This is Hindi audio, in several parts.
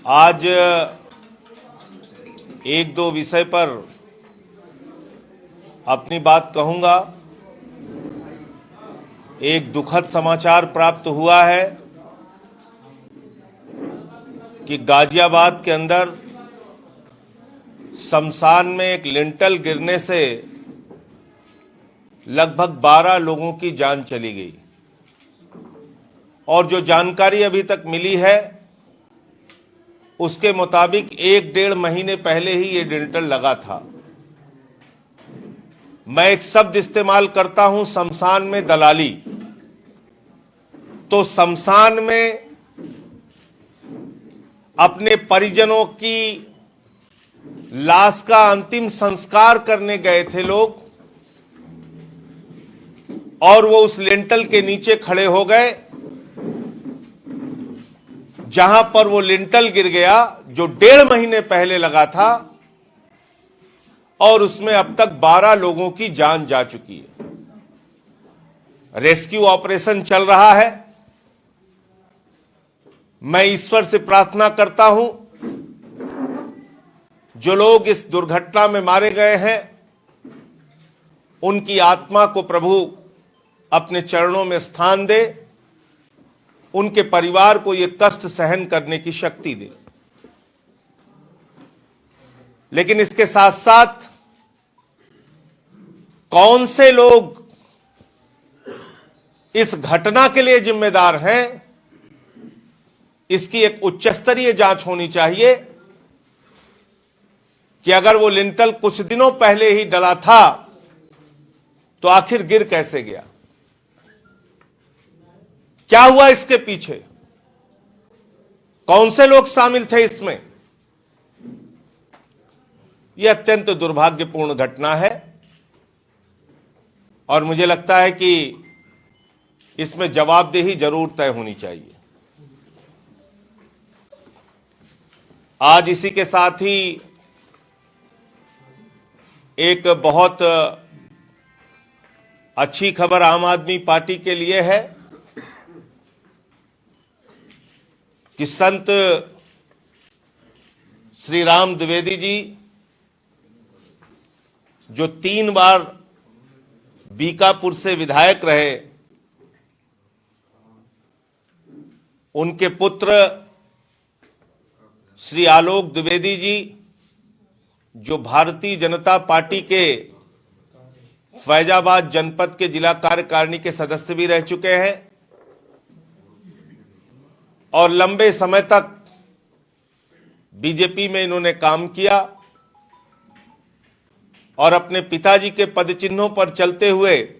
आज एक दो विषय पर अपनी बात कहूंगा। एक दुखद समाचार प्राप्त हुआ है कि गाजियाबाद के अंदर शमशान में एक लिंटल गिरने से लगभग 12 लोगों की जान चली गई और जो जानकारी अभी तक मिली है उसके मुताबिक 1-1.5 महीने पहले ही ये लिंटल लगा था। मैं एक शब्द इस्तेमाल करता हूं, शमशान में दलाली। तो शमशान में अपने परिजनों की लाश का अंतिम संस्कार करने गए थे लोग और वो उस लिंटल के नीचे खड़े हो गए जहां पर वो लिंटल गिर गया जो 1.5 महीने पहले लगा था और उसमें अब तक 12 लोगों की जान जा चुकी है। रेस्क्यू ऑपरेशन चल रहा है। मैं ईश्वर से प्रार्थना करता हूं जो लोग इस दुर्घटना में मारे गए हैं उनकी आत्मा को प्रभु अपने चरणों में स्थान दे, उनके परिवार को यह कष्ट सहन करने की शक्ति दे। लेकिन इसके साथ साथ कौन से लोग इस घटना के लिए जिम्मेदार हैं, इसकी एक उच्च स्तरीय जांच होनी चाहिए कि अगर वो लिंटल कुछ दिनों पहले ही डला था तो आखिर गिर कैसे गया, क्या हुआ इसके पीछे, कौन से लोग शामिल थे इसमें। यह अत्यंत दुर्भाग्यपूर्ण घटना है और मुझे लगता है कि इसमें जवाबदेही जरूर तय होनी चाहिए। आज इसी के साथ ही एक बहुत अच्छी खबर आम आदमी पार्टी के लिए है कि संत श्री राम द्विवेदी जी जो 3 बार बीकापुर से विधायक रहे, उनके पुत्र श्री आलोक द्विवेदी जी जो भारतीय जनता पार्टी के फैजाबाद जनपद के जिला कार्यकारिणी के सदस्य भी रह चुके हैं और लंबे समय तक बीजेपी में इन्होंने काम किया और अपने पिताजी के पदचिन्हों पर चलते हुए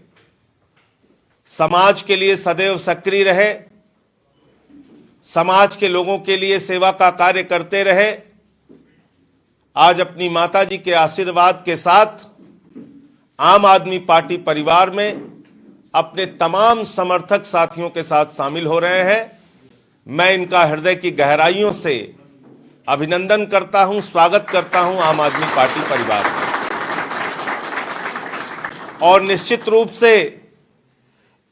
समाज के लिए सदैव सक्रिय रहे, समाज के लोगों के लिए सेवा का कार्य करते रहे। आज अपनी माताजी के आशीर्वाद के साथ आम आदमी पार्टी परिवार में अपने तमाम समर्थक साथियों के साथ शामिल हो रहे हैं। मैं इनका हृदय की गहराइयों से अभिनंदन करता हूं, स्वागत करता हूं आम आदमी पार्टी परिवार में। और निश्चित रूप से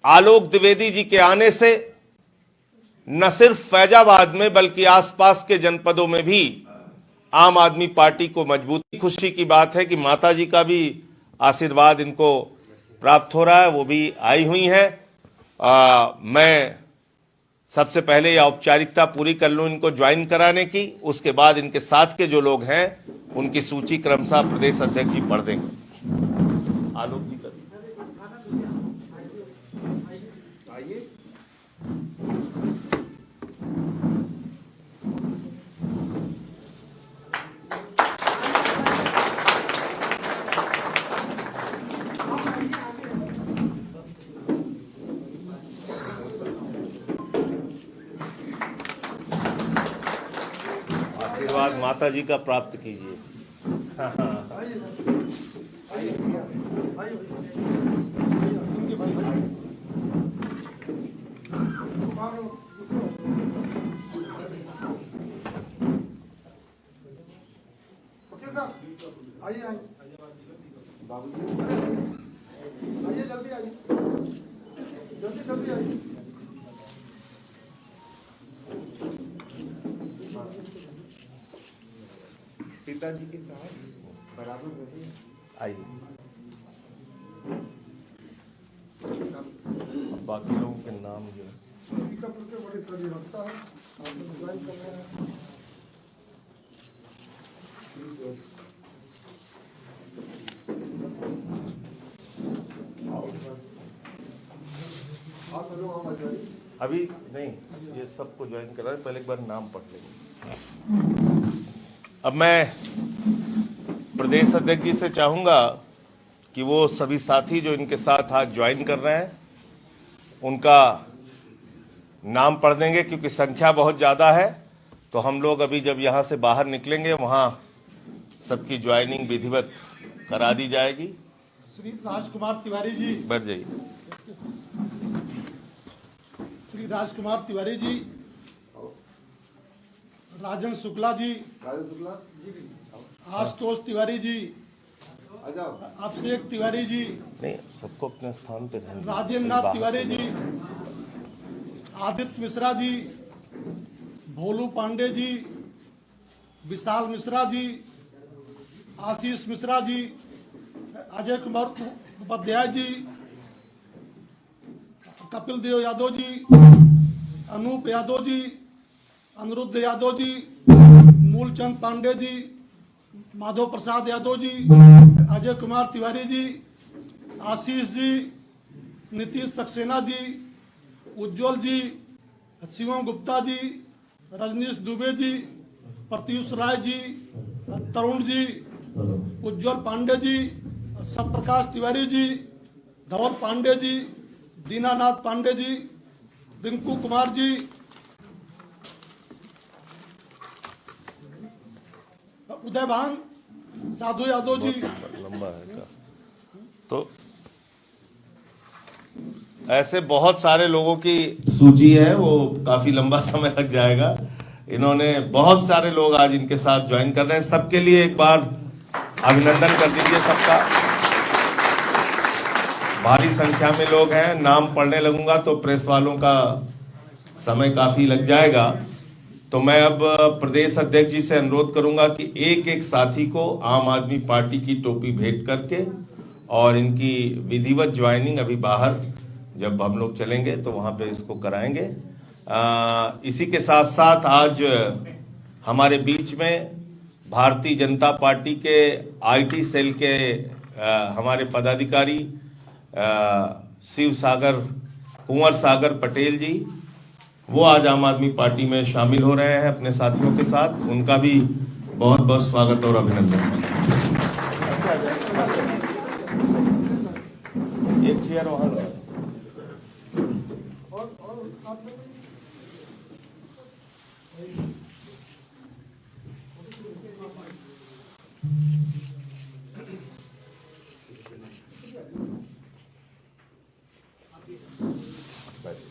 आलोक द्विवेदी जी के आने से न सिर्फ फैजाबाद में बल्कि आसपास के जनपदों में भी आम आदमी पार्टी को मजबूती, खुशी की बात है कि माताजी का भी आशीर्वाद इनको प्राप्त हो रहा है, वो भी आई हुई हैं। मैं सबसे पहले यह औपचारिकता पूरी कर लूं इनको ज्वाइन कराने की, उसके बाद इनके साथ के जो लोग हैं उनकी सूची क्रमशः प्रदेश अध्यक्ष जी पढ़ देंगे। आलोक जी कर आशीर्वाद माता जी का प्राप्त कीजिए। आइए जल्दी आइए, जल्दी जल्दी आइए। पिताजी के साथ बराबर रहिए। आइए, अब बाकी लोगों के नाम जो है पिकअप के बड़े कड़ी रखता है, आपने ज्वाइन कर रहे हैं। आप चलो, हम आ जाइए। अभी नहीं, ये सबको ज्वाइन करा है, पहले एक बार नाम पढ़ लेंगे। अब मैं प्रदेश अध्यक्ष जी से चाहूंगा कि वो सभी साथी जो इनके साथ आज ज्वाइन कर रहे हैं उनका नाम पढ़ देंगे, क्योंकि संख्या बहुत ज्यादा है। तो हम लोग अभी जब यहां से बाहर निकलेंगे वहां सबकी ज्वाइनिंग विधिवत करा दी जाएगी। श्री राजकुमार तिवारी जी, बैठ जाइए। श्री राजकुमार तिवारी जी, राजन शुक्ला जी, आशुतोष तिवारी जी, अभिषेक तिवारी जी, नहीं, सबको अपने स्थान पे रहने दीजिए। राजेंद्र नाथ तिवारी जी, आदित्य मिश्रा जी, भोलू पांडे जी, विशाल मिश्रा जी, आशीष मिश्रा जी, अजय कुमार उपाध्याय जी, कपिल देव यादव जी, अनूप यादव जी, अनिरुद्ध यादव जी, मूलचंद पांडे जी, माधव प्रसाद यादव जी, अजय कुमार तिवारी जी, आशीष जी, नीतीश सक्सेना जी, उज्जवल जी, शिवम गुप्ता जी, रजनीश दुबे जी, प्रत्युष राय जी, तरुण जी, उज्जवल पांडे जी, सत्यप्रकाश तिवारी जी, धवल पांडे जी, दीनानाथ पांडे जी, रिंकू कुमार जी, उदय भान, साधु यादव जी। लंबा है का। तो ऐसे बहुत सारे लोगों की सूची है, वो काफी लंबा समय लग जाएगा। इन्होंने बहुत सारे लोग आज इनके साथ ज्वाइन कर रहे हैं। सबके लिए एक बार अभिनंदन कर दीजिए सबका। भारी संख्या में लोग हैं, नाम पढ़ने लगूंगा तो प्रेस वालों का समय काफी लग जाएगा। तो मैं अब प्रदेश अध्यक्ष जी से अनुरोध करूंगा कि एक एक साथी को आम आदमी पार्टी की टोपी भेंट करके और इनकी विधिवत ज्वाइनिंग अभी बाहर जब हम लोग चलेंगे तो वहां पे इसको कराएंगे। इसी के साथ साथ आज हमारे बीच में भारतीय जनता पार्टी के आईटी सेल के हमारे पदाधिकारी शिव सागर, कुंवर सागर पटेल जी, वो आज आम आदमी पार्टी में शामिल हो रहे हैं अपने साथियों के साथ। उनका भी बहुत बहुत स्वागत और अभिनंदन। एक चेयर वहां लो।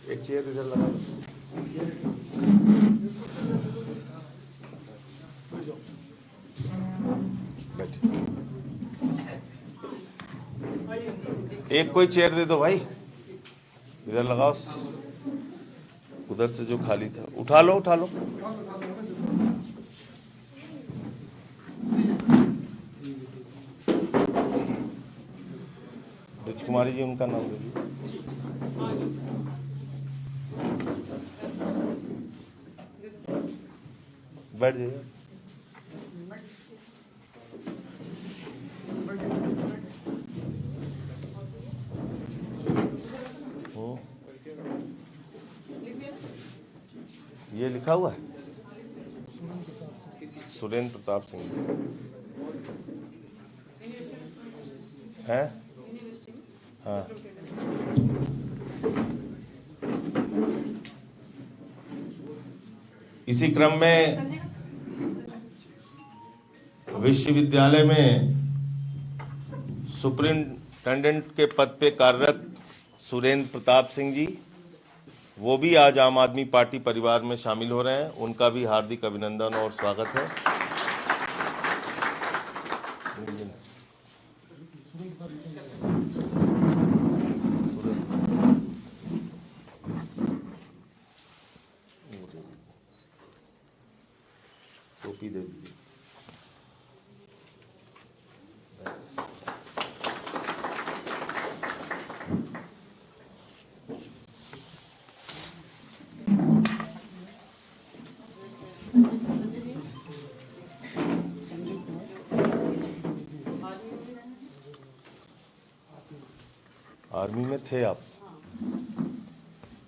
एक चेयर इधर लगा दो। एक कोई चेयर दे दो भाई, इधर लगाओ। उधर से जो खाली था उठा लो, उठा लो। कुमारी जी, उनका नाम दे दीजिए। बैठ जाइए। ये लिखा हुआ है सुरेंद्र प्रताप सिंह है। हाँ, इसी क्रम में विश्वविद्यालय में सुपरिंटेंडेंट के पद पे कार्यरत सुरेंद्र प्रताप सिंह जी, वो भी आज आम आदमी पार्टी परिवार में शामिल हो रहे हैं। उनका भी हार्दिक अभिनंदन और स्वागत है। टोपी दे दीजिए। आर्मी में थे आप,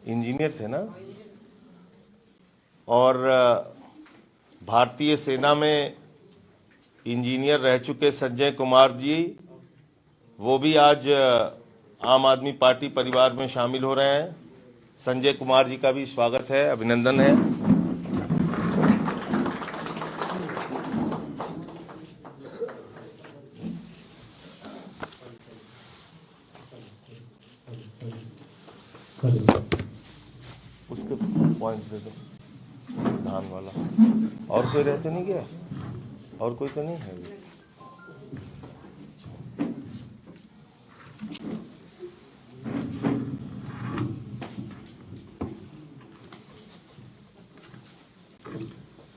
इंजीनियर थे ना? और भारतीय सेना में इंजीनियर रह चुके संजय कुमार जी, वो भी आज आम आदमी पार्टी परिवार में शामिल हो रहे हैं। संजय कुमार जी का भी स्वागत है, अभिनंदन है। उसके पॉइंट दे दो, धान वाला। और कोई रहते नहीं क्या? और कोई तो नहीं है?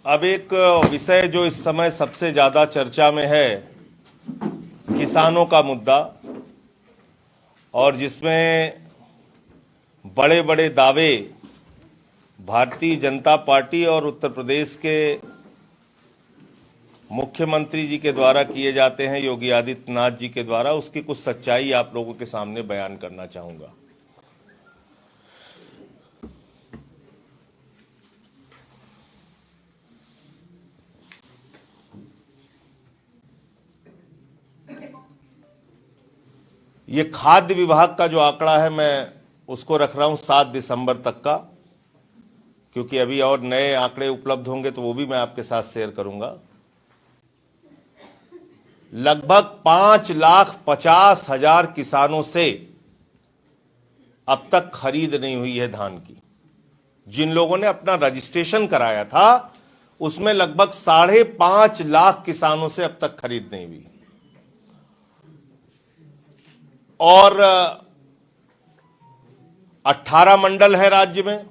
अब एक विषय जो इस समय सबसे ज्यादा चर्चा में है, किसानों का मुद्दा, और जिसमें बड़े बड़े दावे भारतीय जनता पार्टी और उत्तर प्रदेश के मुख्यमंत्री जी के द्वारा किए जाते हैं, योगी आदित्यनाथ जी के द्वारा। उसकी कुछ सच्चाई आप लोगों के सामने बयान करना चाहूंगा। ये खाद्य विभाग का जो आंकड़ा है, मैं उसको रख रहा हूं 7 दिसंबर तक का, क्योंकि अभी और नए आंकड़े उपलब्ध होंगे तो वो भी मैं आपके साथ शेयर करूंगा। लगभग 5,50,000 किसानों से अब तक खरीद नहीं हुई है धान की। जिन लोगों ने अपना रजिस्ट्रेशन कराया था, उसमें लगभग 5.5 लाख किसानों से अब तक खरीद नहीं हुई। और 18 मंडल है राज्य में।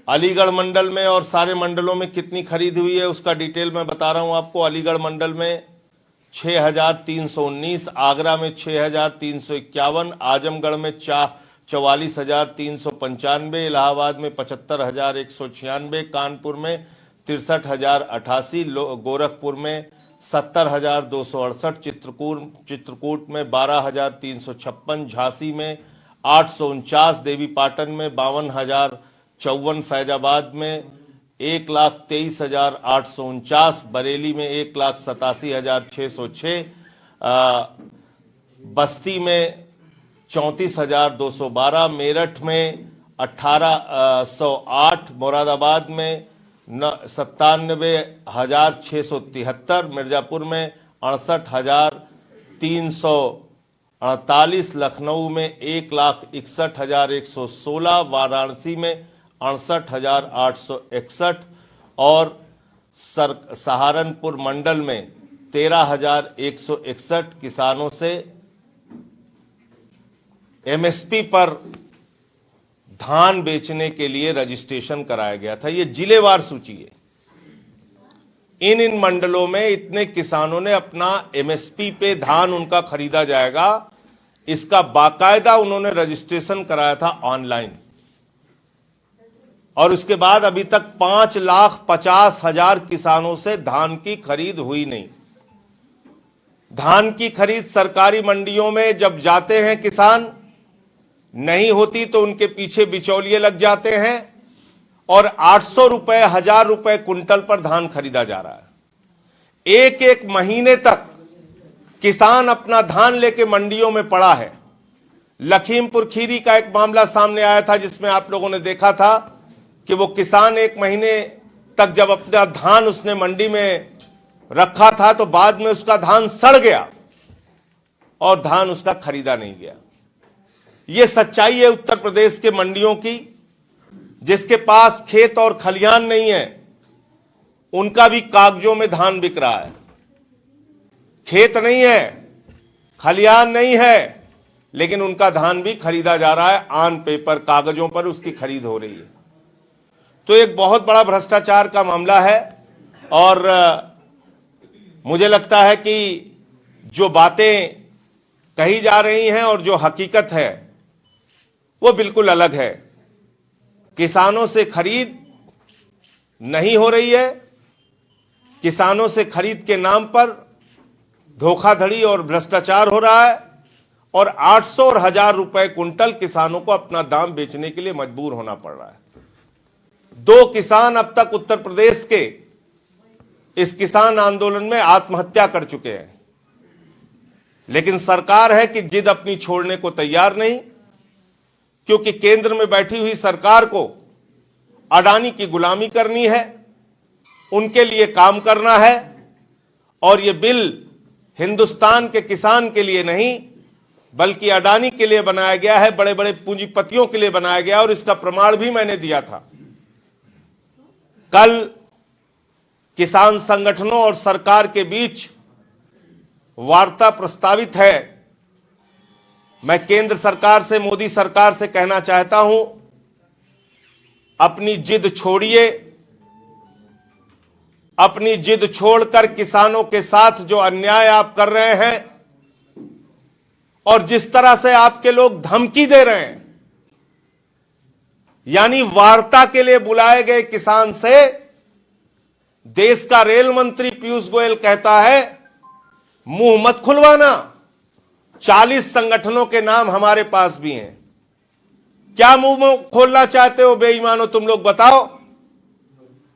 अलीगढ़ मंडल में और सारे मंडलों में कितनी खरीद हुई है उसका डिटेल मैं बता रहा हूं आपको। अलीगढ़ मंडल में 6,319, आगरा में 6,351, आजमगढ़ में 44,395, इलाहाबाद में 75,196, कानपुर में 63,088, गोरखपुर में 70,268, चित्रकूट में 12,356, झांसी में 849, देवीपाटन में 52,054, फैजाबाद में 1,23,849, बरेली में 1,87,606, बस्ती में 34,212, मेरठ में 1,808, मुरादाबाद में 97,673, मिर्जापुर में 68,348, लखनऊ में 1,61,116, वाराणसी में 68,861 और सहारनपुर मंडल में 13,161 किसानों से एमएसपी पर धान बेचने के लिए रजिस्ट्रेशन कराया गया था। ये जिलेवार सूची है। इन मंडलों में इतने किसानों ने अपना एमएसपी पे धान उनका खरीदा जाएगा, इसका बाकायदा उन्होंने रजिस्ट्रेशन कराया था ऑनलाइन। और उसके बाद अभी तक 5,50,000 किसानों से धान की खरीद हुई नहीं। धान की खरीद सरकारी मंडियों में जब जाते हैं किसान, नहीं होती तो उनके पीछे बिचौलिए लग जाते हैं और 800 रुपए, 1,000 रुपए कुंटल पर धान खरीदा जा रहा है। एक एक महीने तक किसान अपना धान लेके मंडियों में पड़ा है। लखीमपुर खीरी का एक मामला सामने आया था, जिसमें आप लोगों ने देखा था कि वो किसान 1 महीने तक जब अपना धान उसने मंडी में रखा था, तो बाद में उसका धान सड़ गया और धान उसका खरीदा नहीं गया। ये सच्चाई है उत्तर प्रदेश के मंडियों की। जिसके पास खेत और खलिहान नहीं है, उनका भी कागजों में धान बिक रहा है। खेत नहीं है, खलिहान नहीं है, लेकिन उनका धान भी खरीदा जा रहा है। ऑन पेपर, कागजों पर उसकी खरीद हो रही है। तो एक बहुत बड़ा भ्रष्टाचार का मामला है। और मुझे लगता है कि जो बातें कही जा रही हैं और जो हकीकत है वो बिल्कुल अलग है। किसानों से खरीद नहीं हो रही है। किसानों से खरीद के नाम पर धोखाधड़ी और भ्रष्टाचार हो रहा है और 800 और 1000 रुपए कुंटल किसानों को अपना दाम बेचने के लिए मजबूर होना पड़ रहा है। 2 किसान अब तक उत्तर प्रदेश के इस किसान आंदोलन में आत्महत्या कर चुके हैं, लेकिन सरकार है कि जिद अपनी छोड़ने को तैयार नहीं, क्योंकि केंद्र में बैठी हुई सरकार को अडानी की गुलामी करनी है, उनके लिए काम करना है। और यह बिल हिंदुस्तान के किसान के लिए नहीं बल्कि अडानी के लिए बनाया गया है, बड़े बड़े पूंजीपतियों के लिए बनाया गया, और इसका प्रमाण भी मैंने दिया था। कल किसान संगठनों और सरकार के बीच वार्ता प्रस्तावित है। मैं केंद्र सरकार से, मोदी सरकार से कहना चाहता हूं, अपनी जिद छोड़िए, अपनी जिद छोड़कर किसानों के साथ जो अन्याय आप कर रहे हैं और जिस तरह से आपके लोग धमकी दे रहे हैं, यानी वार्ता के लिए बुलाए गए किसान से देश का रेल मंत्री पीयूष गोयल कहता है मुंह मत खुलवाना। 40 संगठनों के नाम हमारे पास भी हैं। क्या मुंह खोलना चाहते हो बेईमानो, तुम लोग बताओ,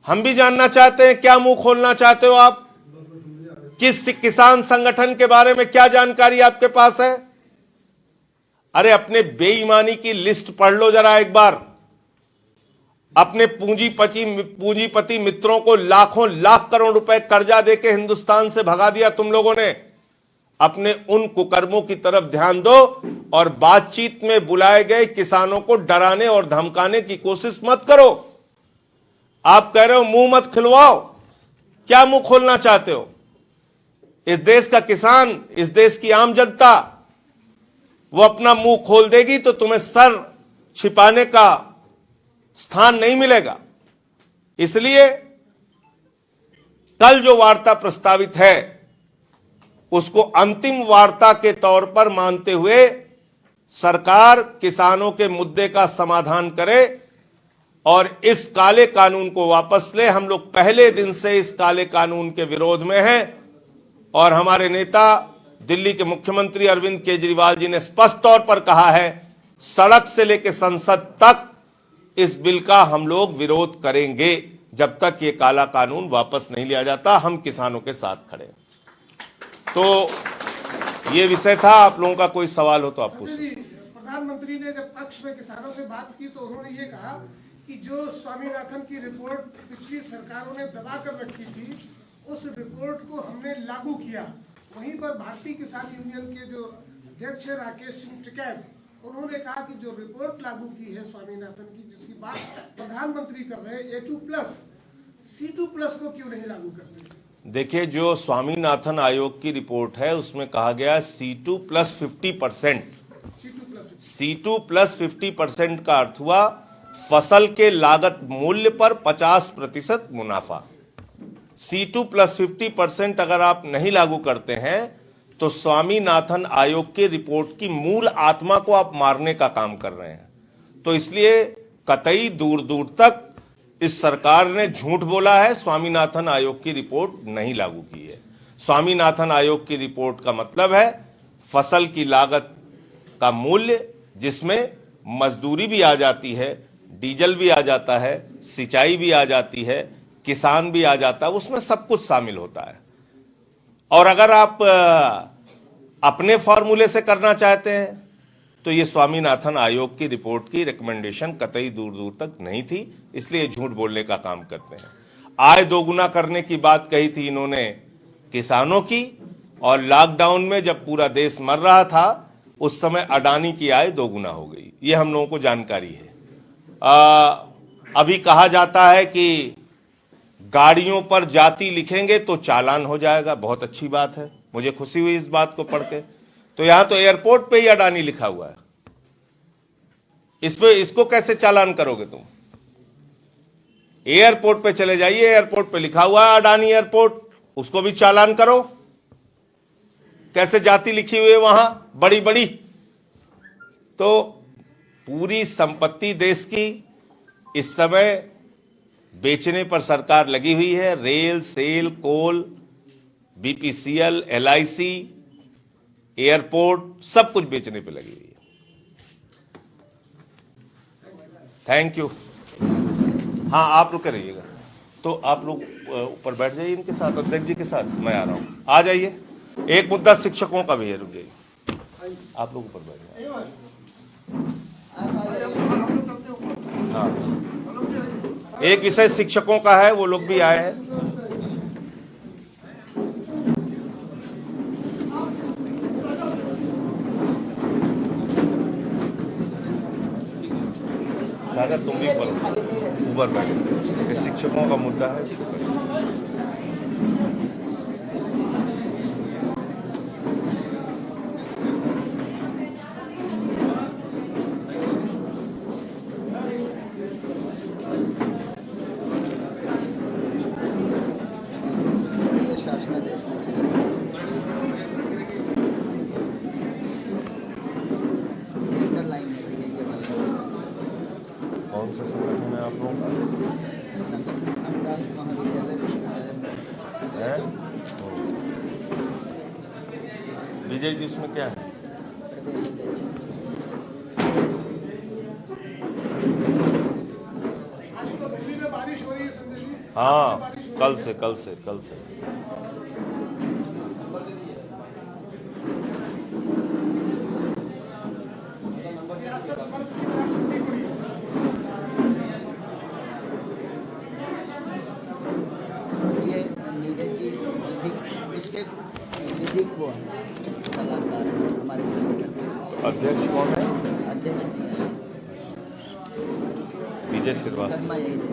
हम भी जानना चाहते हैं क्या मुंह खोलना चाहते हो आप। किस किसान संगठन के बारे में क्या जानकारी आपके पास है? अरे अपने बेईमानी की लिस्ट पढ़ लो जरा एक बार। अपने पूंजीपति मित्रों को लाखों लाख करोड़ रुपए कर्जा देके हिंदुस्तान से भगा दिया तुम लोगों ने। अपने उन कुकर्मों की तरफ ध्यान दो और बातचीत में बुलाए गए किसानों को डराने और धमकाने की कोशिश मत करो। आप कह रहे हो मुंह मत खिलवाओ, क्या मुंह खोलना चाहते हो? इस देश का किसान, इस देश की आम जनता, वो अपना मुंह खोल देगी तो तुम्हें सर छिपाने का स्थान नहीं मिलेगा। इसलिए कल जो वार्ता प्रस्तावित है उसको अंतिम वार्ता के तौर पर मानते हुए सरकार किसानों के मुद्दे का समाधान करे और इस काले कानून को वापस ले। हम लोग पहले दिन से इस काले कानून के विरोध में हैं और हमारे नेता दिल्ली के मुख्यमंत्री अरविंद केजरीवाल जी ने स्पष्ट तौर पर कहा है, सड़क से लेकर संसद तक इस बिल का हम लोग विरोध करेंगे जब तक ये काला कानून वापस नहीं लिया जाता। हम किसानों के साथ खड़े हैं। तो ये विषय था। आप लोगों का कोई सवाल हो तो आप पूछिए। प्रधानमंत्री ने जब पक्ष में किसानों से बात की तो उन्होंने ये कहा कि जो स्वामीनाथन की रिपोर्ट पिछली सरकारों ने दबा कर रखी थी, उस रिपोर्ट को हमने लागू किया। वहीं पर भारतीय किसान यूनियन के जो अध्यक्ष है राकेश सिंह टिकैत, उन्होंने कहा कि जो रिपोर्ट लागू की है स्वामीनाथन की, जिसकी बात प्रधानमंत्री कर रहे हैं, A2+, C2+ को क्यों नहीं लागू करते? देखिए, जो स्वामीनाथन आयोग की रिपोर्ट है उसमें कहा गया C2+ 50%। C2+ 50% का अर्थ हुआ फसल के लागत मूल्य पर 50% मुनाफा। C2+ 50% अगर आप नहीं लागू करते हैं तो स्वामीनाथन आयोग की रिपोर्ट की मूल आत्मा को आप मारने का काम कर रहे हैं। तो इसलिए कतई दूर दूर तक इस सरकार ने झूठ बोला है। स्वामीनाथन आयोग की रिपोर्ट नहीं लागू की है। स्वामीनाथन आयोग की रिपोर्ट का मतलब है फसल की लागत का मूल्य, जिसमें मजदूरी भी आ जाती है, डीजल भी आ जाता है, सिंचाई भी आ जाती है, किसान भी आ जाता है, उसमें सब कुछ शामिल होता है। और अगर आप अपने फॉर्मूले से करना चाहते हैं तो ये स्वामीनाथन आयोग की रिपोर्ट की रिकमेंडेशन कतई दूर दूर तक नहीं थी, इसलिए झूठ बोलने का काम करते हैं। आय दोगुना करने की बात कही थी इन्होंने किसानों की, और लॉकडाउन में जब पूरा देश मर रहा था उस समय अडानी की आय दोगुना हो गई, ये हम लोगों को जानकारी है। अभी कहा जाता है कि गाड़ियों पर जाति लिखेंगे तो चालान हो जाएगा। बहुत अच्छी बात है, मुझे खुशी हुई इस बात को पढ़ के। तो यहां तो एयरपोर्ट पे ही अडानी लिखा हुआ है, इसको कैसे चालान करोगे तुम? एयरपोर्ट पे चले जाइए, एयरपोर्ट पे लिखा हुआ है अडानी एयरपोर्ट, उसको भी चालान करो। कैसे जाति लिखी हुई है वहां बड़ी बड़ी? तो पूरी संपत्ति देश की इस समय बेचने पर सरकार लगी हुई है। रेल, सेल, कोल, बीपीसीएल, एलआईसी, एयरपोर्ट सब कुछ बेचने पे लगी हुई है। Thank you. हाँ, आप रुके रहिएगा। तो आप लोग ऊपर बैठ जाइए इनके साथ, अध्यक्ष जी के साथ। मैं आ रहा हूं, आ जाइए। एक मुद्दा शिक्षकों का भी है, रुक जाइए। आप लोग ऊपर बैठ जाइए। हाँ, एक विषय शिक्षकों का है, वो लोग भी आए हैं। सागर, तुम भी ऊपर बैठो। ये शिक्षकों का मुद्दा है, इसको कौन सा संगठन है आप लोगों का? है? विजय जी, इसमें क्या है? आज तो दिल्ली में बारिश हो रही है संजय जी। हाँ, कल से सियासत बर्फ की तरह टूटी पड़ी है। ये नीरज जी उसके विधिक वो हैं, सलाहकार हैं हमारे संगठन के। अध्यक्ष कौन है? अध्यक्ष नहीं है, विजय श्रीवास्तव। कर्मा यही थे,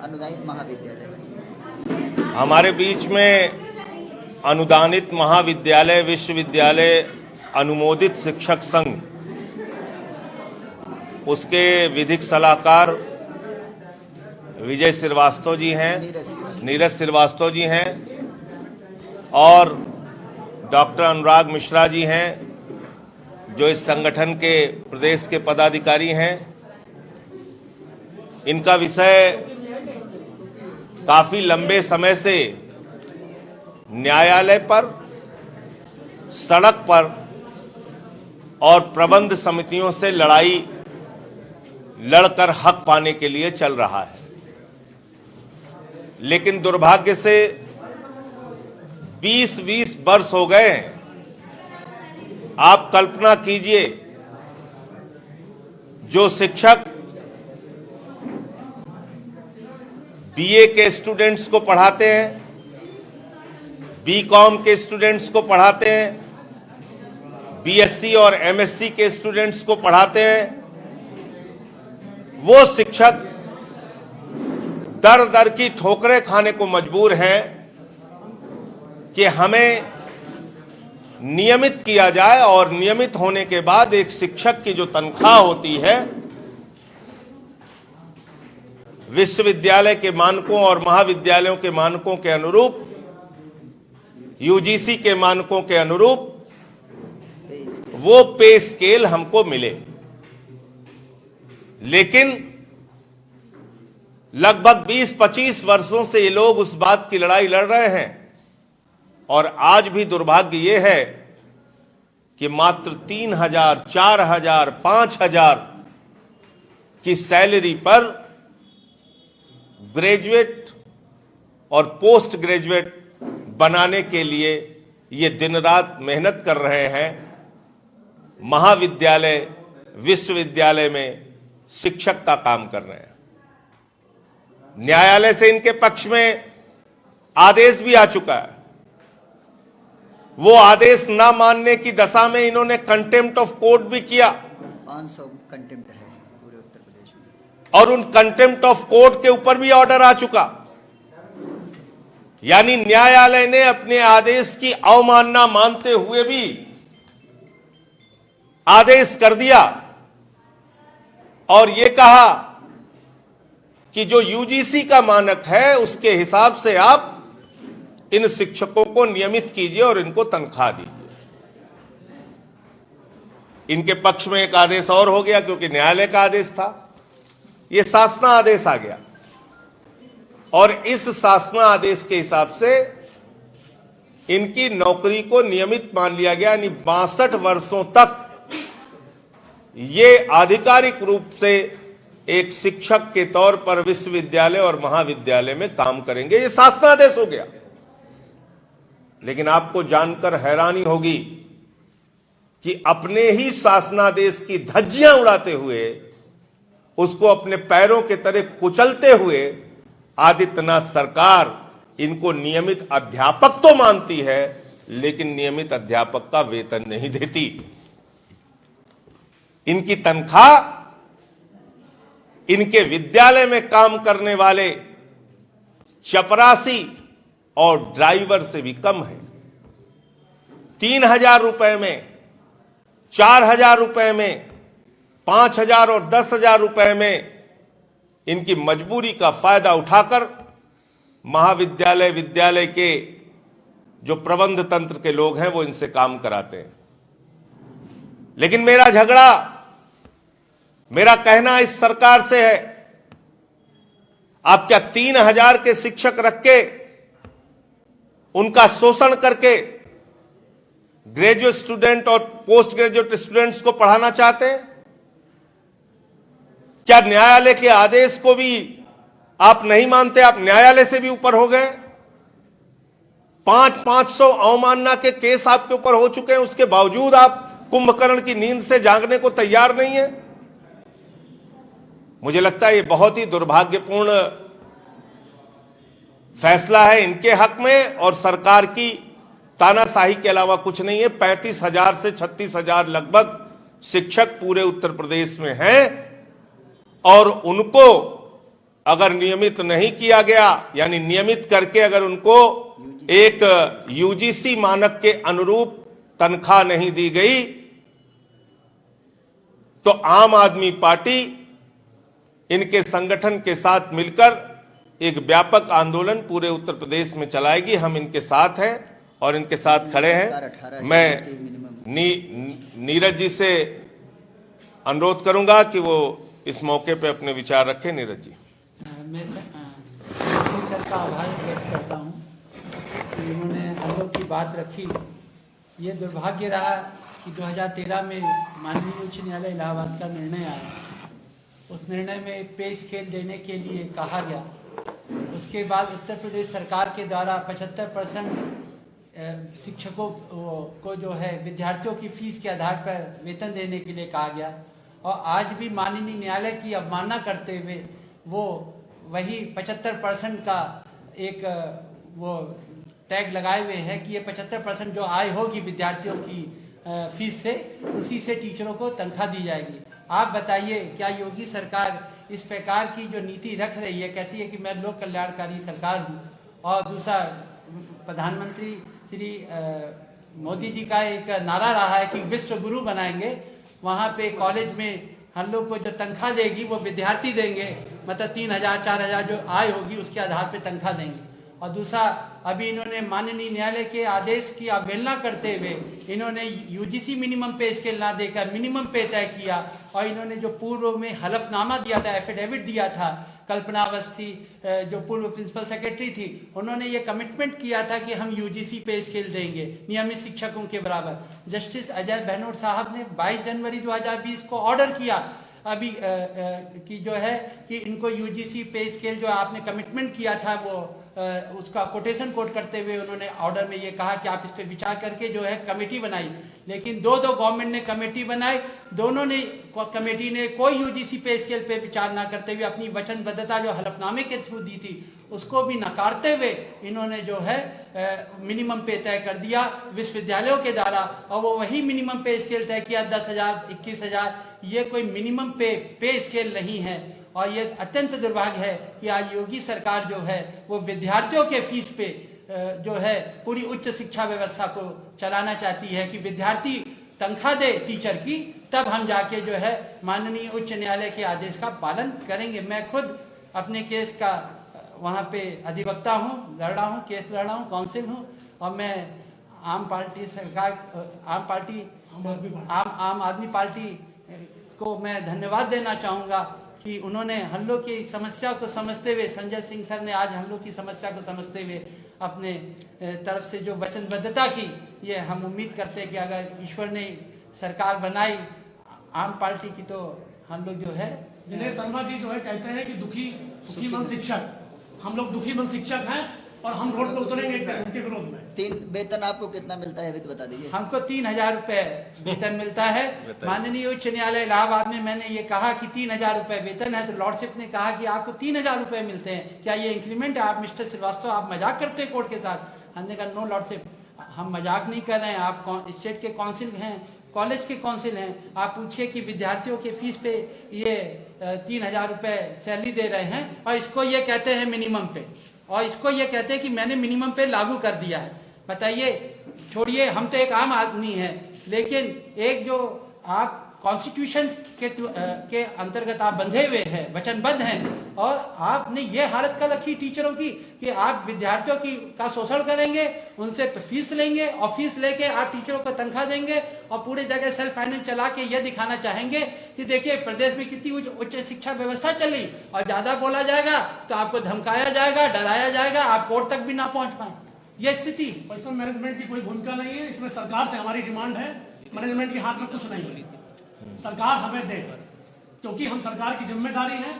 अनुदानित महाविद्यालय। हमारे बीच में अनुदानित महाविद्यालय, विश्वविद्यालय, अनुमोदित शिक्षक संघ, उसके विधिक सलाहकार विजय श्रीवास्तव जी हैं, नीरज श्रीवास्तव जी हैं, और डॉक्टर अनुराग मिश्रा जी हैं, जो इस संगठन के प्रदेश के पदाधिकारी हैं। इनका विषय काफी लंबे समय से न्यायालय पर, सड़क पर और प्रबंध समितियों से लड़कर हक पाने के लिए चल रहा है। लेकिन दुर्भाग्य से 20-20 वर्ष हो गए। आप कल्पना कीजिए, जो शिक्षक बीए के स्टूडेंट्स को पढ़ाते हैं, बीकॉम के स्टूडेंट्स को पढ़ाते हैं, बीएससी और एमएससी के स्टूडेंट्स को पढ़ाते हैं, वो शिक्षक दर दर की ठोकरें खाने को मजबूर हैं कि हमें नियमित किया जाए, और नियमित होने के बाद एक शिक्षक की जो तनख्वाह होती है, विश्वविद्यालय के मानकों और महाविद्यालयों के मानकों के अनुरूप, यूजीसी के मानकों के अनुरूप वो पे स्केल हमको मिले। लेकिन लगभग 20-25 वर्षों से ये लोग उस बात की लड़ाई लड़ रहे हैं, और आज भी दुर्भाग्य ये है कि मात्र 3,000, 4,000, 5,000 की सैलरी पर ग्रेजुएट और पोस्ट ग्रेजुएट बनाने के लिए ये दिन रात मेहनत कर रहे हैं। महाविद्यालय, विश्वविद्यालय में शिक्षक का काम कर रहे हैं। न्यायालय से इनके पक्ष में आदेश भी आ चुका है। वो आदेश ना मानने की दशा में इन्होंने कंटेम्प्ट ऑफ कोर्ट भी किया, 500 कंटेम्प्ट है पूरे उत्तर प्रदेश में, और उन कंटेम्प्ट ऑफ कोर्ट के ऊपर भी ऑर्डर आ चुका। यानी न्यायालय ने अपने आदेश की अवमानना मानते हुए भी आदेश कर दिया, और यह कहा कि जो यूजीसी का मानक है उसके हिसाब से आप इन शिक्षकों को नियमित कीजिए और इनको तनख्वाह दीजिए। इनके पक्ष में एक आदेश और हो गया, क्योंकि न्यायालय का आदेश था, यह शासना आदेश आ गया। और इस शासनादेश के हिसाब से इनकी नौकरी को नियमित मान लिया गया, यानी 62 वर्षों तक ये आधिकारिक रूप से एक शिक्षक के तौर पर विश्वविद्यालय और महाविद्यालय में काम करेंगे। ये शासनादेश हो गया। लेकिन आपको जानकर हैरानी होगी कि अपने ही शासनादेश की धज्जियां उड़ाते हुए, उसको अपने पैरों के तले कुचलते हुए आदित्यनाथ सरकार इनको नियमित अध्यापक तो मानती है, लेकिन नियमित अध्यापक का वेतन नहीं देती। इनकी तनख्वाह इनके विद्यालय में काम करने वाले चपरासी और ड्राइवर से भी कम है। 3,000 रुपए में, 4,000 रुपए में, 5,000 और 10,000 रुपए में इनकी मजबूरी का फायदा उठाकर महाविद्यालय विद्यालय के जो प्रबंध तंत्र के लोग हैं वो इनसे काम कराते हैं। लेकिन मेरा कहना इस सरकार से है, आप क्या 3,000 के शिक्षक रख के उनका शोषण करके ग्रेजुएट स्टूडेंट और पोस्ट ग्रेजुएट स्टूडेंट्स को पढ़ाना चाहते हैं? क्या न्यायालय के आदेश को भी आप नहीं मानते? आप न्यायालय से भी ऊपर हो गए। 500 अवमानना के केस आपके ऊपर हो चुके हैं, उसके बावजूद आप कुंभकर्ण की नींद से जागने को तैयार नहीं है। मुझे लगता है ये बहुत ही दुर्भाग्यपूर्ण फैसला है इनके हक में, और सरकार की तानाशाही के अलावा कुछ नहीं है। 35,000 से 36,000 लगभग शिक्षक पूरे उत्तर प्रदेश में हैं, और उनको अगर नियमित नहीं किया गया, यानी नियमित करके अगर उनको एक यूजीसी मानक के अनुरूप तनख्वाह नहीं दी गई, तो आम आदमी पार्टी इनके संगठन के साथ मिलकर एक व्यापक आंदोलन पूरे उत्तर प्रदेश में चलाएगी। हम इनके साथ हैं और इनके साथ खड़े हैं। मैं नीरज जी से अनुरोध करूंगा कि वो इस मौके पे अपने विचार रखें। नीरज जी। मैं सर का आभार व्यक्त करता हूँ कि उन्होंने हम लोग की बात रखी। ये दुर्भाग्य रहा कि 2013 में माननीय उच्च न्यायालय इलाहाबाद का निर्णय आया। उस निर्णय में पे स्केल देने के लिए कहा गया। उसके बाद उत्तर प्रदेश सरकार के द्वारा 75% शिक्षकों को जो है विद्यार्थियों की फीस के आधार पर वेतन देने के लिए कहा गया, और आज भी माननीय न्यायालय की अवमानना करते हुए वो वही 75% का एक वो टैग लगाए हुए हैं कि ये 75% जो आय होगी विद्यार्थियों की फीस से, उसी से टीचरों को तनख्वाह दी जाएगी। आप बताइए, क्या योगी सरकार इस प्रकार की जो नीति रख रही है, कहती है कि मैं लोक कल्याणकारी सरकार हूँ, और दूसरा प्रधानमंत्री श्री मोदी जी का एक नारा रहा है कि विश्व गुरु बनाएंगे। वहाँ पे कॉलेज में हम लोग को जो तनख्वाह देगी वो विद्यार्थी देंगे, मतलब 3,000 4,000 जो आय होगी उसके आधार पे तनख्वाह देंगे। और दूसरा, अभी इन्होंने माननीय न्यायालय के आदेश की अवहेलना करते हुए इन्होंने यूजीसी मिनिमम पे स्केल ना देकर मिनिमम पे तय किया, और इन्होंने जो पूर्व में हलफनामा दिया था, एफिडेविट दिया था, कल्पना अवस्थी जो पूर्व प्रिंसिपल सेक्रेटरी थी, उन्होंने ये कमिटमेंट किया था कि हम यूजीसी पे स्केल देंगे नियमित शिक्षकों के बराबर। जस्टिस अजय बहनोट साहब ने 22 जनवरी 2020 को ऑर्डर किया अभी कि जो है कि इनको यूजीसी पे स्केल जो आपने कमिटमेंट किया था वो उसका कोटेशन कोट करते हुए उन्होंने ऑर्डर में ये कहा कि आप इस पे विचार करके जो है कमेटी बनाई। लेकिन दो गवर्नमेंट ने कमेटी बनाई, दोनों ने कमेटी ने कोई यूजीसी पे स्केल पे विचार ना करते हुए अपनी वचनबद्धता जो हलफनामे के थ्रू दी थी उसको भी नकारते हुए इन्होंने जो है मिनिमम पे तय कर दिया विश्वविद्यालयों के द्वारा, और वो वही मिनिमम पे स्केल तय किया 10,000 21,000। ये कोई मिनिमम पे स्केल नहीं है, और ये अत्यंत दुर्भाग्य है कि आज योगी सरकार जो है वो विद्यार्थियों के फीस पे जो है पूरी उच्च शिक्षा व्यवस्था को चलाना चाहती है कि विद्यार्थी तनख्वाह दे टीचर की, तब हम जाके जो है माननीय उच्च न्यायालय के आदेश का पालन करेंगे। मैं खुद अपने केस का वहाँ पे अधिवक्ता हूँ, लड़ रहा हूँ, केस लड़ रहा हूँ, काउंसिल हूँ, और मैं आम आदमी पार्टी को मैं धन्यवाद देना चाहूँगा कि उन्होंने हम लोग की समस्या को समझते हुए, संजय सिंह सर ने आज हम लोग की समस्या को समझते हुए अपने तरफ से जो वचनबद्धता की, ये हम उम्मीद करते हैं कि अगर ईश्वर ने सरकार बनाई आम पार्टी की, तो हम लोग जो है दिनेश शर्मा जी जो है कहते हैं कि सुखी मन शिक्षक, हम लोग दुखी मन शिक्षक हैं और हम रोड पे उतरेंगे उनके विरोध में। वेतन आपको कितना मिलता है अभी तो बता दीजिए। हमको 3000 रुपए वेतन मिलता है। माननीय उच्च न्यायालय इलाहाबाद में मैंने ये कहा कि 3000 रुपए वेतन है, तो लॉर्डशिप ने कहा कि आपको 3000 रुपए मिलते हैं, क्या ये इंक्रीमेंट है? आप मिस्टर श्रीवास्तव आप मजाक करते हैं कोर्ट के साथ। हमने कहा नो लॉर्डशिप, हम मजाक नहीं कर रहे हैं, आप स्टेट के काउंसिल हैं, कॉलेज के काउंसिल हैं, आप पूछिए कि विद्यार्थियों के फीस पे ये 3000 रुपए सैलरी दे रहे हैं और इसको ये कहते हैं मिनिमम पे, और इसको ये कहते हैं कि मैंने मिनिमम पे लागू कर दिया है। बताइए, छोड़िए, हम तो एक आम आदमी हैं, लेकिन एक जो आप कॉन्स्टिट्यूशन के अंतर्गत आप बंधे हुए हैं, वचनबद्ध हैं, और आपने ये हालत कर रखी टीचरों की कि आप विद्यार्थियों का शोषण करेंगे, उनसे फीस लेंगे और फीस लेके आप टीचरों को तनख्वाह देंगे और पूरी जगह सेल्फ फाइनेंस चला के ये दिखाना चाहेंगे कि देखिए प्रदेश में कितनी उच्च शिक्षा व्यवस्था चल रही, और ज्यादा बोला जाएगा तो आपको धमकाया जाएगा, डराया जाएगा, आप कोर्ट तक भी ना पहुंच पाए। ये स्थिति पर्सनल मैनेजमेंट की कोई भूमिका नहीं है इसमें। सरकार से हमारी डिमांड है, मैनेजमेंट के हाथ में कुछ नहीं है, सरकार हमें दे, क्योंकि हम सरकार की जिम्मेदारी है।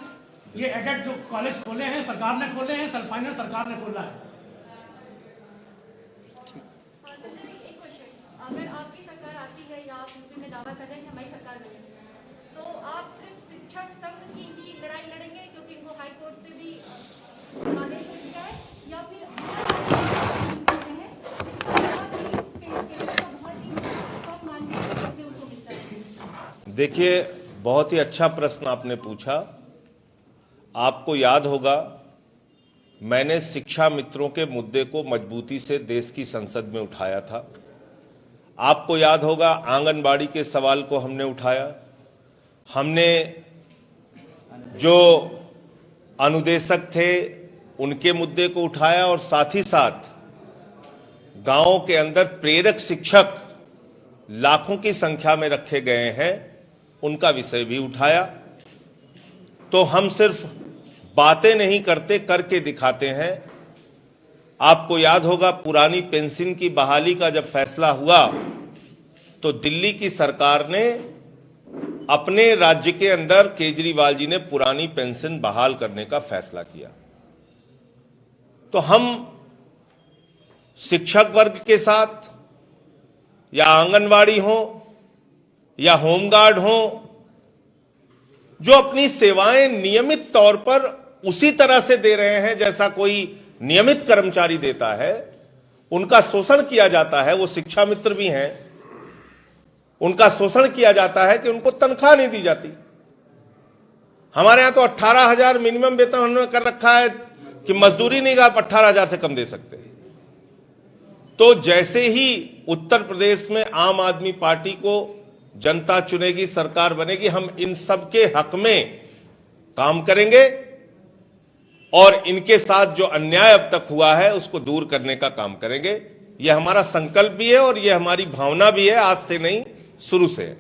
ये एडेड जो कॉलेज खोले हैं सरकार ने खोले हैं, सेल्फ फाइनेंस सरकार ने खोला है। अगर आपकी सरकार आती है या आप यूपी में दावा कर रहे हैं कि हमारी सरकार बनेगी, तो आप सिर्फ शिक्षक संघ की ही लड़ाई लड़ेंगे क्योंकि इनको हाई कोर्ट से भी आदेश मिल गया है, या फिर देखिए, बहुत ही अच्छा प्रश्न आपने पूछा। आपको याद होगा मैंने शिक्षा मित्रों के मुद्दे को मजबूती से देश की संसद में उठाया था। आपको याद होगा आंगनबाड़ी के सवाल को हमने उठाया, हमने जो अनुदेशक थे उनके मुद्दे को उठाया, और साथ ही साथ गांवों के अंदर प्रेरक शिक्षक लाखों की संख्या में रखे गए हैं, उनका विषय भी उठाया। तो हम सिर्फ बातें नहीं करते, करके दिखाते हैं। आपको याद होगा पुरानी पेंशन की बहाली का जब फैसला हुआ तो दिल्ली की सरकार ने अपने राज्य के अंदर केजरीवाल जी ने पुरानी पेंशन बहाल करने का फैसला किया। तो हम शिक्षक वर्ग के साथ, या आंगनवाड़ी हो या होमगार्ड हो, जो अपनी सेवाएं नियमित तौर पर उसी तरह से दे रहे हैं जैसा कोई नियमित कर्मचारी देता है, उनका शोषण किया जाता है। वो शिक्षा मित्र भी हैं, उनका शोषण किया जाता है कि उनको तनख्वाह नहीं दी जाती। हमारे यहां तो 18,000 मिनिमम वेतन उन्होंने कर रखा है कि मजदूरी नहीं आप 18,000 से कम दे सकते। तो जैसे ही उत्तर प्रदेश में आम आदमी पार्टी को जनता चुनेगी, सरकार बनेगी, हम इन सब के हक में काम करेंगे और इनके साथ जो अन्याय अब तक हुआ है उसको दूर करने का काम करेंगे। यह हमारा संकल्प भी है और यह हमारी भावना भी है, आज से नहीं शुरू से है।